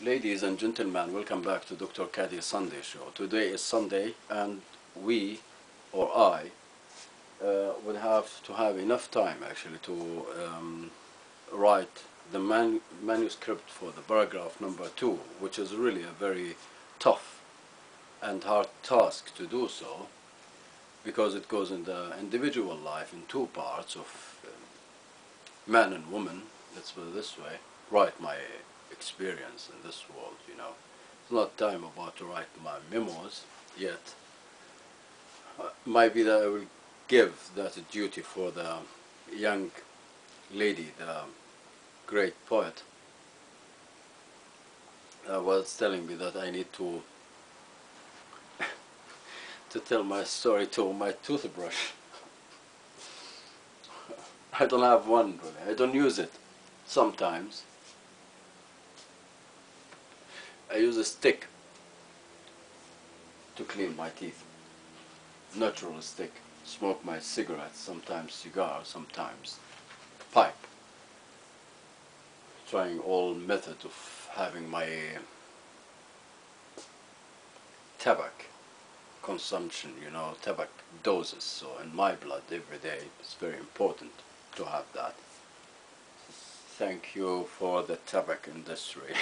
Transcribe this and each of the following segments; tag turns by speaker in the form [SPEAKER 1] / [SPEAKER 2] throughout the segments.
[SPEAKER 1] Ladies and gentlemen, welcome back to Dr. Kati's Sunday show. Today is Sunday and we, or I, will have to have enough time actually to write the manuscript for the paragraph number 2, which is really a very tough and hard task to do so, because it goes in the individual life in two parts of man and woman, let's put it this way, write my experience in this world, you know. It's not time about to write my memos yet. Might be that I will give that a duty for the young lady, the great poet, was telling me that I need to to tell my story to my toothbrush. I don't have one really. I don't use it sometimes. I use a stick to clean my teeth. Natural stick. Smoke my cigarettes, sometimes cigar, sometimes pipe. Trying all method of having my tobacco consumption, you know, tobacco doses. So in my blood every day, it's very important to have that. Thank you for the tobacco industry.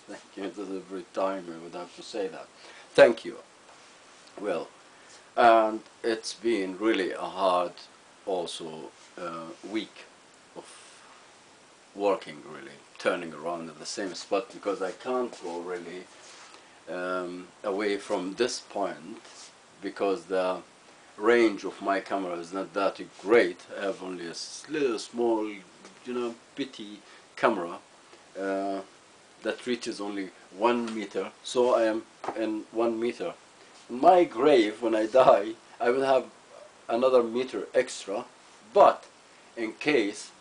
[SPEAKER 1] Thank you. Every time I would have to say that. Thank you. Well, and it's been really a hard also week of working, really turning around at the same spot, because I can't go really away from this point because the range of my camera is not that great. I have only a little small, you know, bitty camera that reaches only 1 meter, so I am in 1 meter. In my grave, when I die, I will have another meter extra, but in case,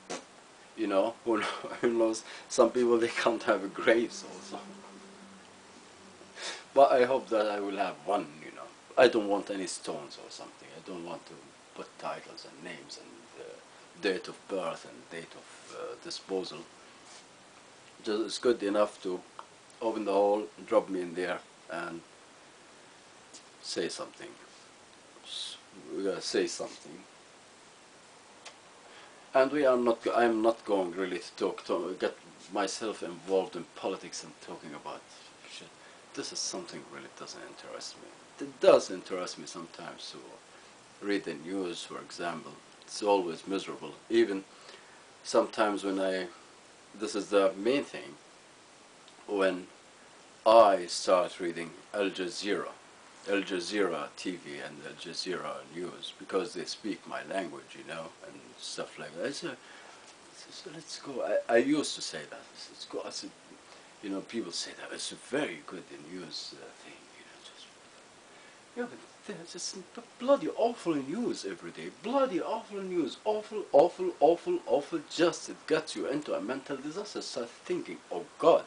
[SPEAKER 1] you know, who knows, some people, they can't have graves also. But I hope that I will have one, you know. I don't want any stones or something. I don't want to put titles and names and date of birth and date of disposal. Just it's good enough to open the hole, drop me in there, and say something. We gotta say something. And I'm not going really to get myself involved in politics and talking about shit. This is something really doesn't interest me. It does interest me sometimes to read the news, for example. It's always miserable. Even sometimes when this is the main thing, when I start reading Al Jazeera TV and Al Jazeera news, because they speak my language, you know, and stuff like that. So let's go. I used to say that. Let's go. I said, you know, people say that it's a very good news thing, you know. Just, yeah, but there's just bloody awful news every day. Bloody awful news. Awful, awful, awful, awful. Just it gets you into a mental disaster. Start thinking, oh God,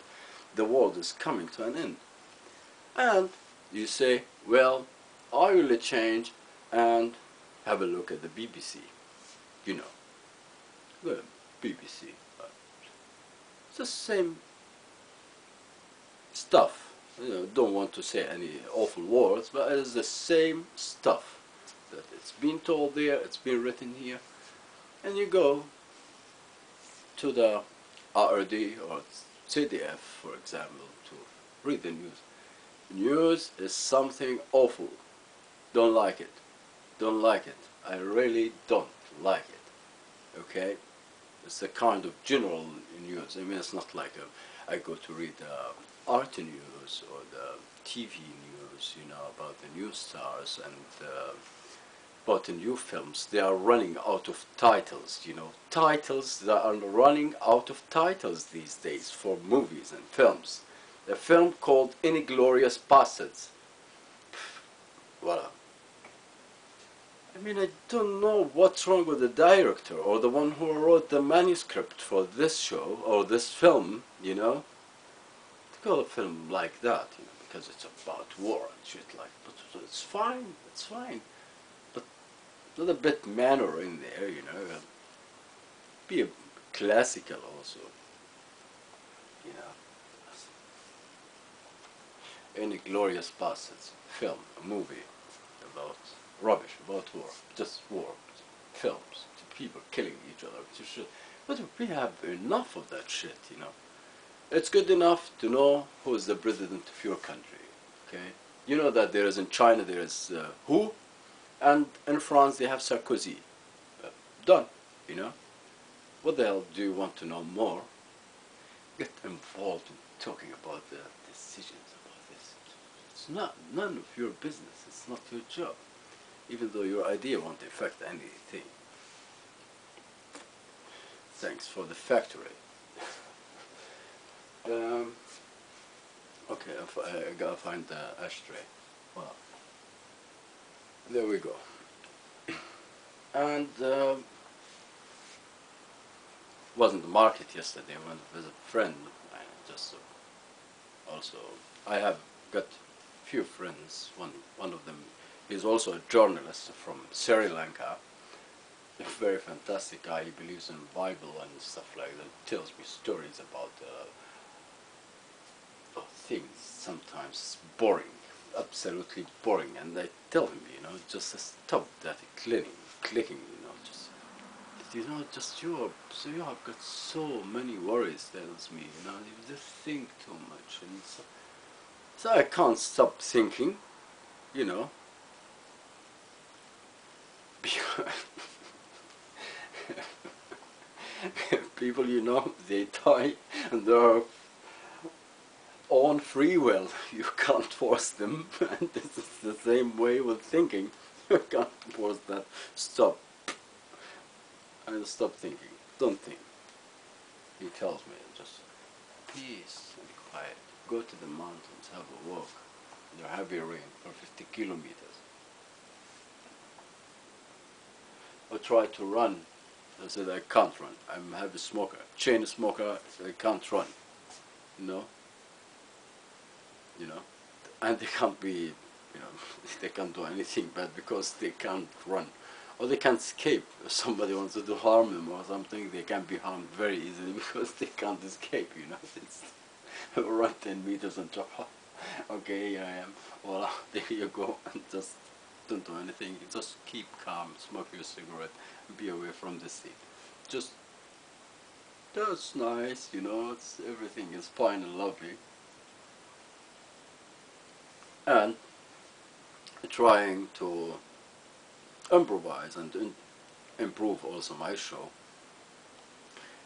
[SPEAKER 1] the world is coming to an end. And you say, well, I will change and have a look at the BBC. You know, the BBC. It's the same stuff. You know, don't want to say any awful words, but it's the same stuff that it's been told there, it's been written here. And you go to the RRD or CDF, for example, to read the news. News is something awful. Don't like it. Don't like it. I really don't like it. Okay? It's a kind of general news. I mean, it's not like I go to read the art news or the TV news, you know, about the new stars and about the new films. They are running out of titles, you know. Titles that are running out of titles these days for movies and films. A film called Inglorious Bastards. Voila. I mean, I don't know what's wrong with the director or the one who wrote the manuscript for this show or this film, you know. To call a film like that, you know, because it's about war and shit like that. But it's fine, it's fine. But a little bit manner in there, you know. Be a classical also, you know. any glorious bastards film, a movie about rubbish, about war, just war, films, people killing each other, but we have enough of that shit, you know. It's good enough to know who is the president of your country, okay? You know that there is in China, there is who, and in France they have Sarkozy. Done, you know. What the hell do you want to know more? Get involved in talking about the decisions about this. It's not none of your business. It's not your job, even though your idea won't affect anything. Thanks for the factory. Okay, I gotta find the ashtray. Well, there we go. And wasn't the market yesterday. I went with a friend. I just also I have got few friends. One of them is also a journalist from Sri Lanka. A very fantastic guy. He believes in Bible and stuff like that. Tells me stories about things. Sometimes boring, absolutely boring. And I tell him, you know, just stop that clicking, you know, just. You know, just you have got so many worries, tells me, you know, you just think too much, and so I can't stop thinking, you know, people, you know, they die, and they're on free will, you can't force them, and this is the same way with thinking, you can't force that, stop. And stop thinking. Don't think. He tells me, just peace and quiet. Go to the mountains, have a walk. There heavy rain for 50 kilometers. Or try to run. I said I can't run. I'm a heavy smoker, chain smoker. So I can't run. You know. And they can't be. You know, they can't do anything bad because they can't run. Or they can't escape. If somebody wants to harm them or something, they can be harmed very easily because they can't escape, you know. It's run 10 meters and drop. Okay, here I am. Well, there you go. And just don't do anything. Just keep calm, smoke your cigarette, be away from the sea. Just, that's nice, you know, everything is fine and lovely. And trying to improvise and improve also my show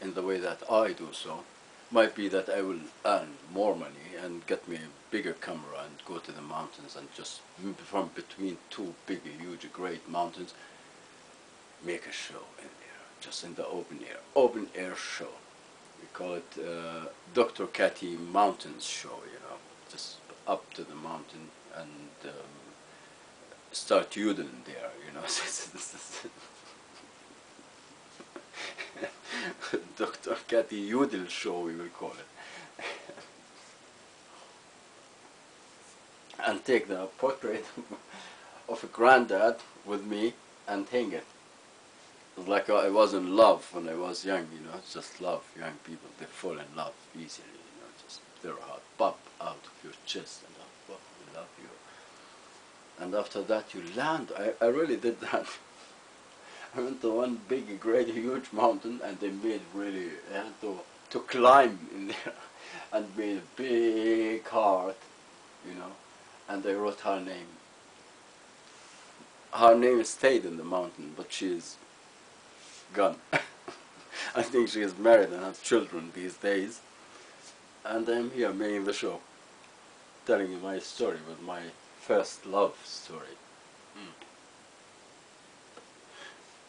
[SPEAKER 1] in the way that I do so. Might be that I will earn more money and get me a bigger camera and go to the mountains and just from between two big, huge, great mountains make a show in there, just in the open air show. We call it Dr. Kati Mountains Show, you know, just up to the mountain and start yodeling there, you know. Dr. Kati Yodel Show, we will call it. And take the portrait of a granddad with me and hang it. It's like I was in love when I was young, you know, just love. Young people, they fall in love easily, you know, just their heart pop out of your chest and oh, we love you. And after that you land. I really did that. I went to one big, great, huge mountain, and they made really, I had to climb in there, and made a big heart, you know, and they wrote her name. Her name stayed in the mountain, but she's gone. I think she is married and has children these days, and I'm here making the show, telling you my story with my first love story.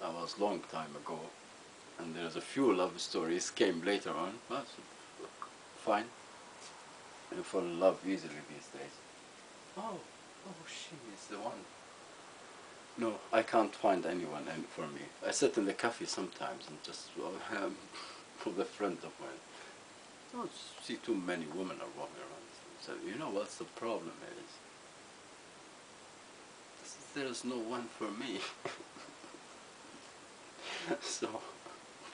[SPEAKER 1] That was a long time ago, and there's a few love stories came later on, but fine. You fall in love easily these days. Oh, she is the one. No, I can't find anyone for me. I sit in the cafe sometimes and just with a friend of mine. I don't see too many women are walking around. So you know what's the problem is? There's no one for me. So,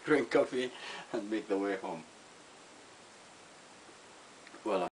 [SPEAKER 1] drink coffee and make the way home. Well,